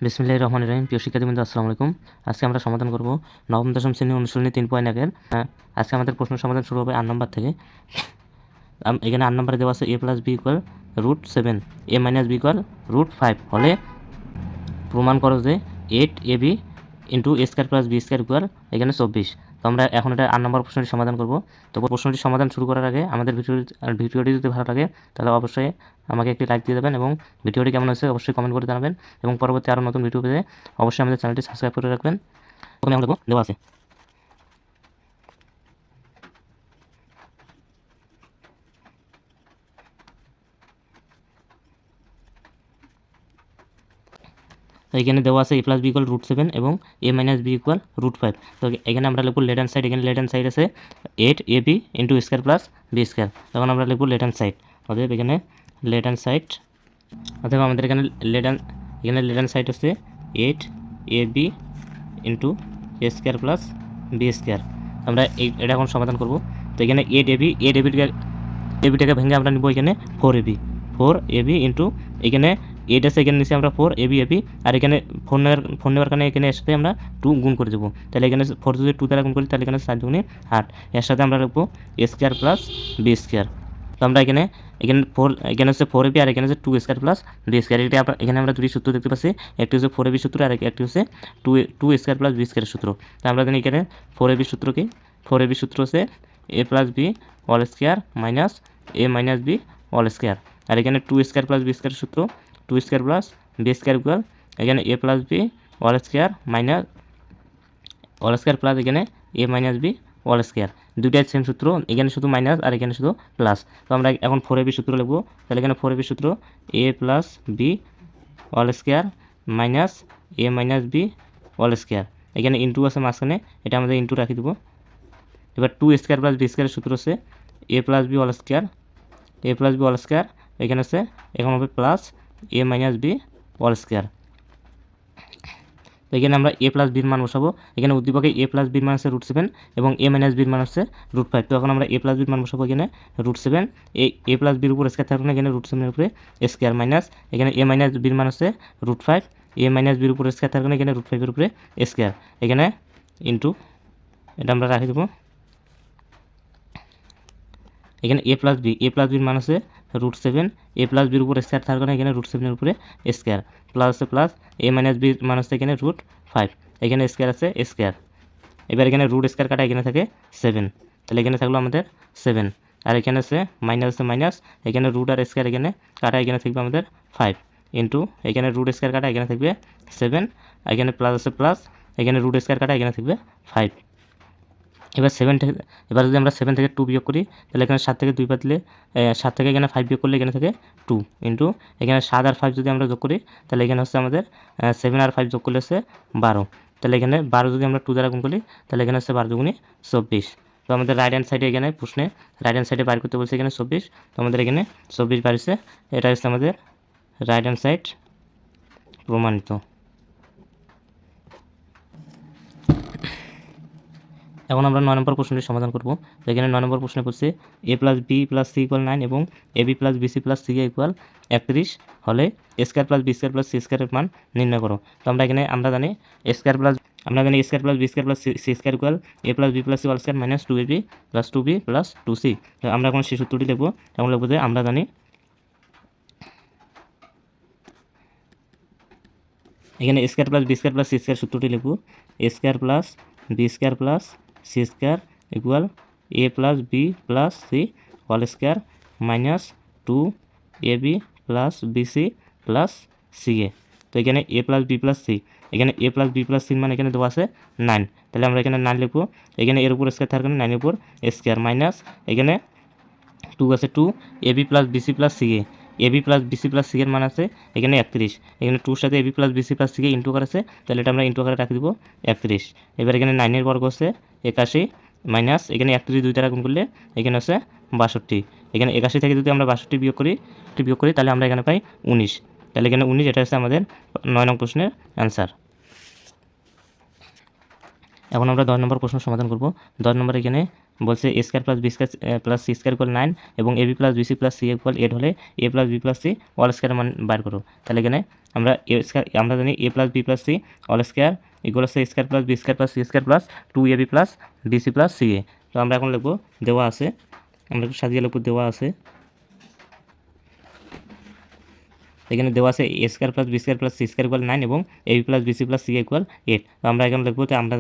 বিসমিল্লাহির রহমানির রহিম। প্রিয় শিক্ষার্থীবৃন্দ, আসসালামু আলাইকুম। আজকে আমরা সমাধান করব নবম দশম শ্রেণী অনুশীলনী 3.1-এর। আজকে আমাদের প্রশ্ন সমাধান শুরু হবে 8 নম্বর থেকে। এখানে 8 নম্বরে দেওয়া আছে a + b = √7, a - b = √5 হলে প্রমাণ করো যে 8ab * a² + b² এখানে 24। তো আমরা এখন এটা 8 নম্বর প্রশ্নটি সমাধান করব। তো প্রশ্নটি সমাধান শুরু করার আগে আমাদের ভিডিওটি যদি ভালো লাগে তাহলে অবশ্যই আমাকে একটি লাইক দিয়ে দেবেন এবং ভিডিওটি কেমন হয়েছে অবশ্যই কমেন্ট করে জানাবেন এবং পরবর্তী আরও নতুন ভিডিও পেতে অবশ্যই আমাদের চ্যানেলটি সাবস্ক্রাইব করে রাখবেন। প্রথমে আমরা দেওয়া আছে এখানে দেওয়া আছে a + b = √7 এবং a - b = √5। তো এখানে আমরা লিখব লেফট হ্যান্ড সাইড। এখানে লেফট হ্যান্ড সাইড আছে 8ab * a² + b²। তখন আমরা লিখব লেফট হ্যান্ড সাইড। অতএব এখানে লেফট হ্যান্ড সাইড, অতএব আমাদের এখানে লেফট হ্যান্ড সাইড হচ্ছে 8ab * a² + b²। আমরা এটা এখন সমাধান করব। তো এখানে 8ab ভেঙে আমরা নিব এখানে 4ab এখানে 8 আছে, এখানে নিচে আমরা 4ab আর এখানে 4 নেওয়ার কারণে এখানে এর সাথে আমরা 2 গুণ করে দেবো। তাহলে এখানে 4 যদি 2 দ্বারা গুণ করি তাহলে এখানে 4 দুগুণে 8, এর সাথে আমরা লিখবো a² + b²। তো আমরা এখানে 4, এখানে হচ্ছে 4ab আর এখানে হচ্ছে 2² + b²। এখানে আমরা দুটি সূত্র দেখতে পাচ্ছি, একটি হচ্ছে 4ab সূত্র আর একটি হচ্ছে 2² + b² সূত্র। তো আমরা জানি এখানে 4ab সূত্র কি? 4ab সূত্র হচ্ছে a + b² - a - b² আর এখানে 2² + b² সূত্র 2² + b² এখানে a + b² এখানে a - b²। দুইটাই সেম সূত্র, এখানে শুধু মাইনাস আর এখানে শুধু প্লাস। তো আমরা এখন 4ab সূত্র লিখব। তাহলে এখানে 4ab সূত্র a + b² - a - b²। এখানে ইন্টু আছে মাঝখানে, এটা আমাদের ইন্টু রাখি দেবো। এবার 2² + b² সূত্র হচ্ছে a + b² এখানে আছে, এখন হবে প্লাস a - b²। তো এখানে আমরা a + b এর মান বসাবো। এখানে উদ্দীপকে a + b এর মান আছে √7 এবং a - b এর মান হচ্ছে √5। তো এখন আমরা a + b এর মান বসাবো এখানে √7, a + b এর উপর স্কয়ার থাকবে না, এখানে √7 এর উপরে স্কয়ার মাইনাস এখানে a - b এর মান হচ্ছে √5, a - b এর উপর স্কয়ার থাকবে না, এখানে √5 এর উপরে স্কয়ার এখানে ইনটু, এটা আমরা রাখি দেবো। এখানে a + b এর মান আছে √7, a + b এর উপর স্কয়ার থাকবে না, এখানে √7 এর উপরে স্কয়ার প্লাস আছে প্লাস a - b এর মান আছে এখানে √5, এখানে স্কয়ার আছে স্কয়ার। এবার এখানে রুট স্কয়ার কাটা এখানে থাকে 7, তাহলে এখানে থাকলো আমাদের 7 আর এখানে আছে মাইনাস এখানে রুট আর স্কয়ার এখানে কাটা এখানে থাকবে আমাদের 5 ইনটু এখানে রুট স্কয়ার কাটা এখানে থাকবে 7, এখানে প্লাস আছে প্লাস এখানে রুট স্কয়ার কাটা এখানে থাকবে 5। এবার যদি আমরা 7 থেকে 2 বিয়োগ করি তাহলে এখানে 7 থেকে 2 বাদ দিলে 7 থেকে এখানে 5 বিয়োগ করলে এখানে থাকে 2 ইনটু এখানে 7 আর 5 যদি আমরা যোগ করি তাহলে এখানে হচ্ছে আমাদের 7 আর 5 যোগ করলে হচ্ছে 12। তাহলে এখানে 12 যদি আমরা 2 দ্বারা গুণ করি তাহলে এখানে হচ্ছে 12 দুগুণে 24। তো আমাদের রাইট হ্যান্ড সাইডে এখানে প্রশ্নে রাইট হ্যান্ড সাইডে বাইর করতে বলছে এখানে 24। তো আমাদের এখানে 24 বার হচ্ছে, এটা হচ্ছে আমাদের রাইট হ্যান্ড সাইড প্রমাণিত। এখন আমরা 9 নম্বর প্রশ্নটি সমাধান করব। তো এখানে 9 নম্বর প্রশ্নে বলছে a + b + c = 9 এবং ab + bc + ca = 31 হলে a² + b² + c² এর মান নির্ণয় করো। তো আমরা জানি a² + b² + c² = a + b + c² - 2ab + 2b + 2c। তো আমরা এখন সেই সূত্রটি লিখব। এখন লিখব যে আমরা জানি এখানে a² + b² + c² সূত্রটি লিখব। a² + b² + c² = a + b + c² -2ab + bc + ca। তো এখানে a + b + c, এখানে a + b + c এর মান এখানে দেওয়া আছে 9, তাহলে আমরা এখানে 9 লিখব। এখানে এর উপর স্কয়ার থাকবে না, 9 এর উপর স্কয়ার মাইনাস এখানে 2 আছে 2 ab + bc + ca, ab + bc + c এর মান আছে এখানে 31, এখানে 2 এর সাথে ab + bc + c কে ইনটু করা আছে, তাহলে এটা আমরা ইনটু আকারে রাখি দেব 31। এবার এখানে 9 এর বর্গ হচ্ছে 81 মাইনাস এখানে 31 2 দ্বারা গুণ করলে এখানে আছে 62, এখানে 81 থেকে যদি আমরা 62 বিয়োগ করি তাহলে আমরা এখানে পাই 19, তাহলে এখানে 19, এটা হচ্ছে আমাদের 9 নং প্রশ্নের অ্যান্সার। এখন আমরা 10 নম্বর প্রশ্ন সমাধান করব। 10 নম্বরে এখানে বলছে A square plus B square plus C square equal 9 এবং A B plus BC plus C equal 8 হলে A plus B plus C all square মান বার করো। তাহলে এখানে আমরা জানি A plus B plus C all square equal হচ্ছে square plus B square plus C square plus 2ab plus BC plus C A. তো আমরা এখন লিখবো দেওয়া আছে, আমরা একটু সাজিয়ে লিখবো দেওয়া আছে। এখানে দেওয়া আছে A square plus B square plus C square equal 9 এবং A B plus BC plus C equal 8। তো আমরা এখানে লিখবো তো আমরা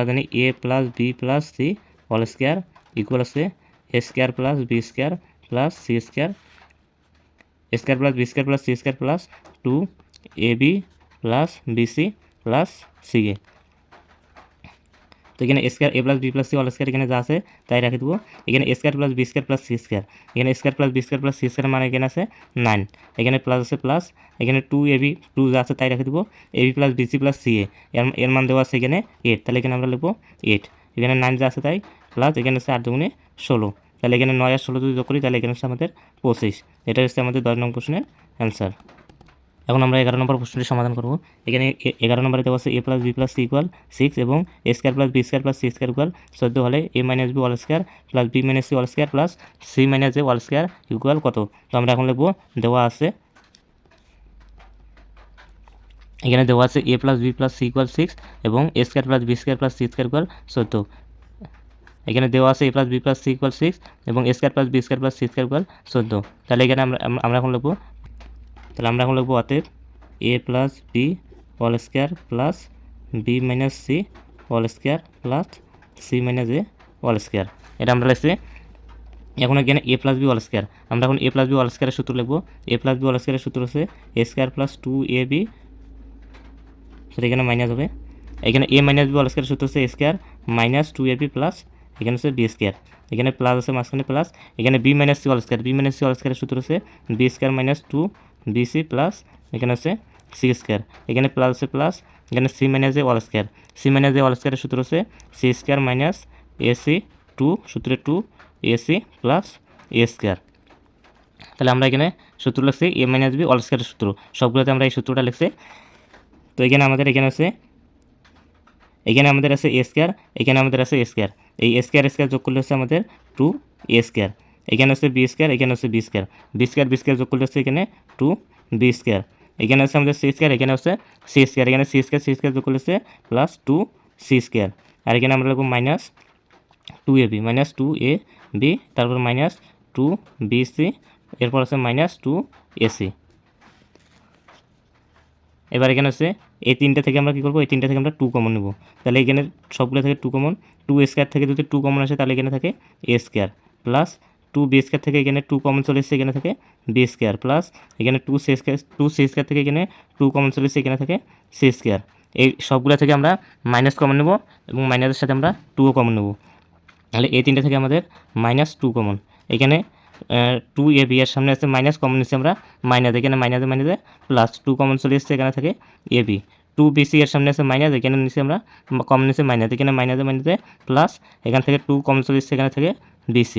জানি A plus B plus C whole square equal আছে A square plus B square plus C square square plus B square plus C square plus 2ab plus BC plus C A. তো এখানে square A plus B plus C all square এখানে যা আছে তাই রাখে দেবো। এখানে square plus B square plus C square, এখানে square plus B square plus C square মানে এখানে আছে 9, এখানে প্লাস আছে প্লাস, এখানে 2ab 2 যা আছে তাই রাখে দেবো। AB plus BC plus C এর মান দেওয়া আছে এখানে 8, তাহলে এখানে আমরা লিখবো 8। এখানে 9 যা আছে তাই প্লাস, এখানে আছে 8 দুগুণে 16, তাহলে এখানে 9 আর 16 যদি যোগ করি তাহলে এখানে হচ্ছে আমাদের 25। এটা হচ্ছে আমাদের 10 নং প্রশ্নের অ্যান্সার। এখন আমরা 11 নম্বর প্রশ্নটি সমাধান করব। এখানে 11 নম্বরে দেওয়া আছে A plus B plus C equal 6 এবং A square plus B square plus C square equal 14 হলে A minus B all square plus B minus C all square plus C minus A all square equal কত? তো আমরা এখন লিখবো দেওয়া আছে, এখানে দেওয়া আছে A plus B plus C equal 6 এবং A square plus B square plus C square equal 14। এখানে দেওয়া আছে A plus B plus C equal 6 এবং A square plus B square plus C square equal 14। তাহলে এখানে আমরা এখন লিখবো, অতএব A plus B all square plus B minus C all square plus C minus A all square. এটা আমরা লিখছি। এখন এখানে এ প্লাস বি অল স্কোয়ার, আমরা এখন এ প্লাস বি অল স্কোয়ারের সূত্র লিখবো। এ প্লাস বি অল স্কোয়ারের সূত্র হচ্ছে এ স্কোয়ার প্লাস 2ab, সেটা এখানে মাইনাস হবে। এখানে এ মাইনাস বি অল স্কোয়ারের সূত্র হচ্ছে এ স্কোয়ার মাইনাস 2ab প্লাস এখানে হচ্ছে বি স্কোয়ার, এখানে প্লাস আছে মাঝখানে প্লাস, এখানে B minus C all square, B minus C all স্কোয়ারের সূত্র হচ্ছে B square minus 2bc plus এখানে হচ্ছে সি স্কোয়ার, এখানে প্লাস আছে প্লাস, এখানে C minus A all square, C minus A all স্কোয়ারের সূত্র হচ্ছে সি স্কোয়ার মাইনাস এসি 2 সূত্রে 2ac প্লাস এ স্কোয়ার। তাহলে আমরা এখানে সূত্র লিখছি এ মাইনাস বি অল স্কোয়ারের সূত্র, সবগুলোতে আমরা এই সূত্রটা লিখছি। তো এখানে আমাদের আছে এ স্কোয়ার, এখানে আমাদের আছে এ স্কোয়ার, এই স্কোয়ার যোগ করলে হচ্ছে আমাদের 2a স্কোয়ার, এখানে হচ্ছে বি স্কোয়ার, এখানে হচ্ছে বি স্কোয়ার যোগ করলে হচ্ছে এখানে 2b স্কোয়ার, এখানে হচ্ছে আমাদের সি স্কোয়ার, এখানে হচ্ছে সি স্কোয়ার, এখানে সি স্কোয়ার যোগ করলে হচ্ছে প্লাস 2c স্কোয়ার, আর এখানে আমরা লিখব মাইনাস 2ab, তারপর মাইনাস 2bc, এরপর আছে মাইনাস 2ac। এবার এখানে হচ্ছে এই তিনটা থেকে আমরা কী করবো, এই তিনটা থেকে আমরা 2 কমন নেব। তাহলে এখানে সবগুলো থেকে 2 কমন, 2 স্কোয়ার থেকে যদি 2 কমন আসে তাহলে এখানে থাকে এ স্কোয়ার প্লাস 2b স্কোয়ার থেকে এখানে 2 কমন চলে এসেছে, এখানে থাকে বি স্কোয়ার প্লাস এখানে 2c স্কোয়ার থেকে এখানে 2 কমন চলে এসেছে, এখানে থাকে সি স্কোয়ার। এই সবগুলো থেকে আমরা মাইনাস কমন নেব এবং মাইনাসের সাথে আমরা 2ও কমন নেব। তাহলে এই তিনটা থেকে আমাদের -2 কমন, এখানে 2ab এর সামনে আছে মাইনাস, কমন নিচ্ছি আমরা মাইনাস, এখানে মাইনাসে প্লাস 2 কমন চলে এসেছে, এখানে থাকে ab, 2bc এর সামনে আছে মাইনাস, এখানে নিচে আমরা কমন নিচ্ছি মাইনাস, এখানে মাইনাসে প্লাস, এখান থেকে 2 কমন চলে এসেছে, এখানে থাকে bc,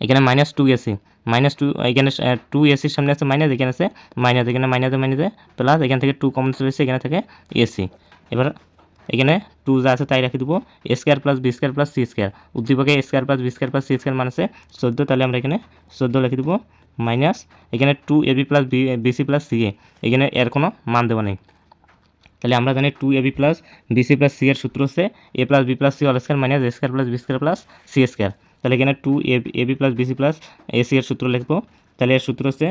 এখানে -2ac, -2, এখানে 2ac এর সামনে আছে মাইনাস, এখানে আছে মাইনাস, এখানে মাইনাসে প্লাস, এখান থেকে 2 কমন চলে এসেছে, এখানে থাকে ac। এবার এখানে 2 যা আছে তাই রেখে দেবো, A square plus B square plus C square, উদ্দীপকে A square plus B square plus C square মান আছে 14, তাহলে আমরা এখানে 14 লিখে দেবো মাইনাস, এখানে 2ab plus BC plus C A, এখানে এর কোনো মান দেওয়া নেই। তাহলে আমরা জানি 2ab plus BC plus C এর সূত্র হচ্ছে A plus B plus C all square minus A square plus B square plus C square. তাহলে এখানে 2ab plus BC plus AC এর সূত্র লিখবো। তাহলে এর সূত্র হচ্ছে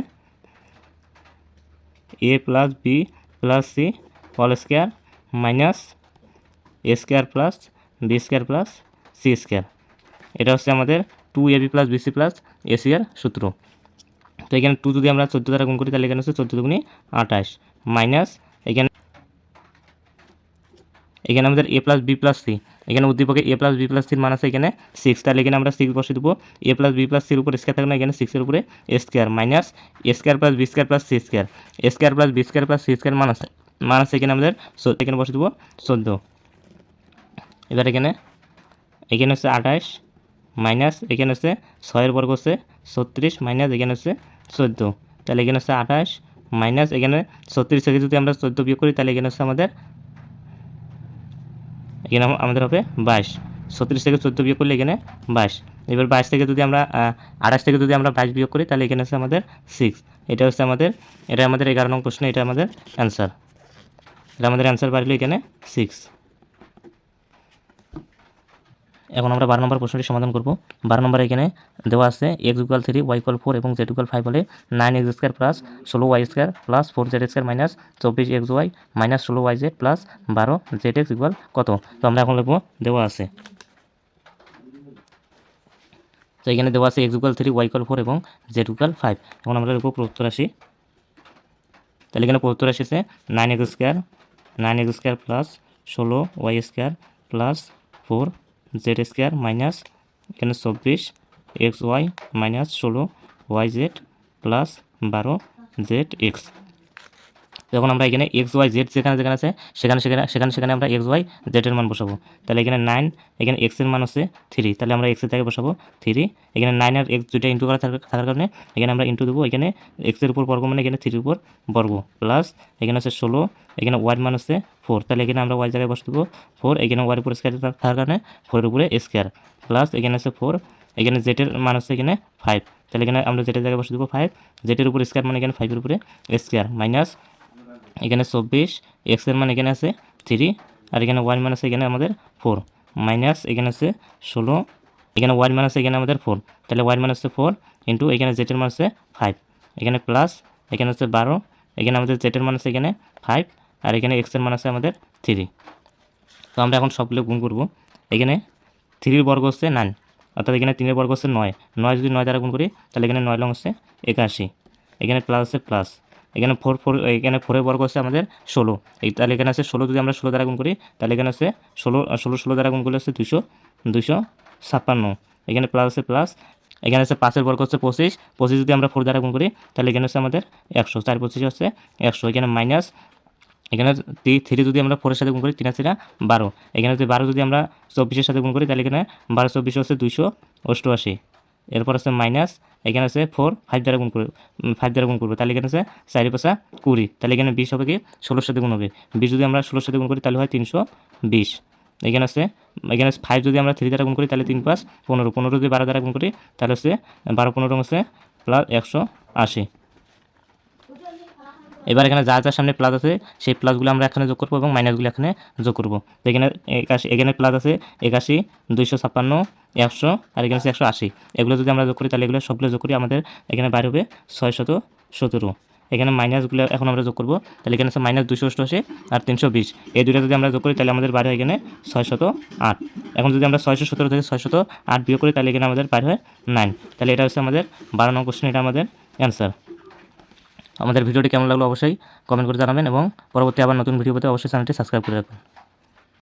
A plus B plus C all square minus A square plus B square plus C square. এটা হচ্ছে আমাদের 2ab plus BC plus AC এর সূত্র। তো এখানে 2 যদি আমরা 14 দ্বারা গুণ করি তাহলে এখানে হচ্ছে 14 দুগুণে 28 মাইনাস, এখানে আমাদের এ প্লাস বি প্লাস সি, এখানে উদ্দীপকে এ প্লাস বি প্লাস সির মান আছে এখানে 6, তাহলে এখানে আমরা 6 বসে দেবো, এ প্লাস বি প্লাস সির উপর স্কোয়ার থাকবে না, এখানে 6 এর উপরে square minus A square plus B square plus C square, A square plus B square plus C square মান আছে এখানে আমাদের, এখানে বসে দেবো 14। এবার এখানে হচ্ছে 28 মাইনাস, এখানে হচ্ছে 6 বর্গ হচ্ছে 36 মাইনাস, এখানে হচ্ছে 14, তাহলে এখানে হচ্ছে 28 মাইনাস, এখানে 36 থেকে যদি আমরা 14 বিয়োগ করি তাহলে এখানে হচ্ছে আমাদের এখানে আমাদের হবে 22। 36 থেকে 14 বিয়োগ করলে এখানে 22। এবার 22 থেকে যদি আমরা 28 থেকে যদি আমরা 22 বিয়োগ করি তাহলে এখানে আছে আমাদের 6। এটা হচ্ছে আমাদের 11 নং প্রশ্ন, এটা আমাদের অ্যান্সার। এটা আমাদের অ্যান্সার বাড়লো এখানে 6। এখন আমরা 12 নম্বর প্রশ্নটি সমাধান করব। 12 নম্বরে এখানে দেওয়া আছে x = 3 y = 4 এবং z = 5 হলে 9x² + 16y² + 4z² - 24xy - 16yz + 12zx = কত? তো আমরা এখন লিখব দেওয়া আছে। তো এখানে দেওয়া আছে x = 3 y = 4 এবং z = 5। এখন আমরা লিখব প্রদত্ত রাশি। তাহলে এখানে প্রদত্ত রাশি আছে 9x² + 16y² + 4z² মাইনাস এখানে 24xy - 16yz + 12zx। যখন আমরা এখানে xy z যেখানে আছে সেখানে আমরা xy z এর মান বসাবো। তাহলে এখানে 9, এখানে x এর মান হচ্ছে 3, তাহলে আমরা x এর জায়গায় বসাবো 3। এখানে 9 আর x দুইটা ইনটু করা থাকার কারণে এখানে আমরা ইনটু দেবো। এখানে x এর উপর বর্গ মানে এখানে 3 এর উপর বর্গ প্লাস এখানে হচ্ছে 16, এখানে y এর মান হচ্ছে 4, তাহলে এখানে আমরা y জায়গায় বসে দেবো 4। এখানে y এর উপর স্কয়ার থাকার কারণে 4 এর উপরে স্কয়ার প্লাস এখানে আছে 4, এখানে z এর মান হচ্ছে এখানে 5, তাহলে এখানে আমরা z এর জায়গায় বসে দেবো 5। z এর উপর স্কয়ার মানে এখানে 5 এর উপরে স্কয়ার মাইনাস এখানে 24, x এর মান এখানে আছে 3 আর এখানে y এর মান আছে এখানে আমাদের 4 মাইনাস এখানে আছে 16, এখানে y এর মান আছে এখানে আমাদের 4, তাহলে y এর মান আছে 4 ইন্টু এখানে z এর মান আছে 5, এখানে প্লাস এখানে আছে 12, এখানে আমাদের z এর মান আছে এখানে 5 আর এখানে x এর মান আছে আমাদের 3। তো আমরা এখন সবগুলো গুণ করব। এখানে 3 এর বর্গ হচ্ছে 9, অর্থাৎ এখানে 3 এর বর্গ হচ্ছে 9। 9 যদি 9 দ্বারা গুণ করি তাহলে এখানে 9 লং হচ্ছে 81, এখানে প্লাস আছে প্লাস, এখানে 4 এখানে 4 এর বর্গ হচ্ছে আমাদের 16, তাহলে এখানে আছে 16 যদি আমরা 16 দ্বারা গুণ করি তাহলে এখানে আছে 16 দ্বারা গুণ করলে হচ্ছে 256। এখানে প্লাস আছে প্লাস, এখানে আছে 5 এর বর্গ হচ্ছে 25, 25 যদি আমরা 4 দ্বারা গুণ করি তাহলে এখানে হচ্ছে আমাদের 100, 4 25 হচ্ছে 100। এখানে মাইনাস এখানে 3 যদি আমরা 4 এর সাথে গুণ করি 3 আছে 12, এখানে যদি 12 যদি আমরা 24 এর সাথে গুণ করি তাহলে এখানে 12 24 হচ্ছে 288। এরপর আছে মাইনাস এখানে আছে 5 দ্বারা গুণ করবে 5 দ্বারা গুণ করবে তাহলে এখানে আছে 4 5 20, তাহলে এখানে 20 হবে কি 16 সাথে গুণ হবে। 20 যদি আমরা 16 সাথে গুণ করি তাহলে হয় 320। এখানে আছে 5 যদি আমরা 3 দ্বারা গুণ করি তাহলে 3 5 15, 15 যদি 12 দ্বারা গুণ করি তাহলে হচ্ছে 12 15 হচ্ছে প্লাস 180। এবার এখানে যা যা সামনে প্লাস আছে সেই প্লাসগুলো আমরা এখানে যোগ করবো এবং মাইনাসগুলো এখানে যোগ করবো। তো এখানে 81, এখানে প্লাস আছে 81, 256, 100 আর এখানে আছে 180। এগুলো যদি আমরা যোগ করি তাহলে এগুলো সবগুলো যোগ করি আমাদের এখানে বাইরে হবে 617। এখানে মাইনাসগুলো এখন আমরা যোগ করবো, তাহলে এখানে আছে মাইনাস 288 আর 320, এই দুটো যদি আমরা যোগ করি তাহলে আমাদের বাইরে হয় এখানে 608। এখন যদি আমরা 617 থেকে 608 বিয়োগ করি তাহলে এখানে আমাদের বাইরে হয় 9। তাহলে এটা হচ্ছে আমাদের 12 নং কোশ্চেন, এটা আমাদের অ্যান্সার। আমাদের ভিডিওটি কেমন লাগলো অবশ্যই কমেন্ট করে জানাবেন এবং পরবর্তী আবার নতুন ভিডিও পেতে অবশ্যই চ্যানেলটি সাবস্ক্রাইব করে রাখবেন।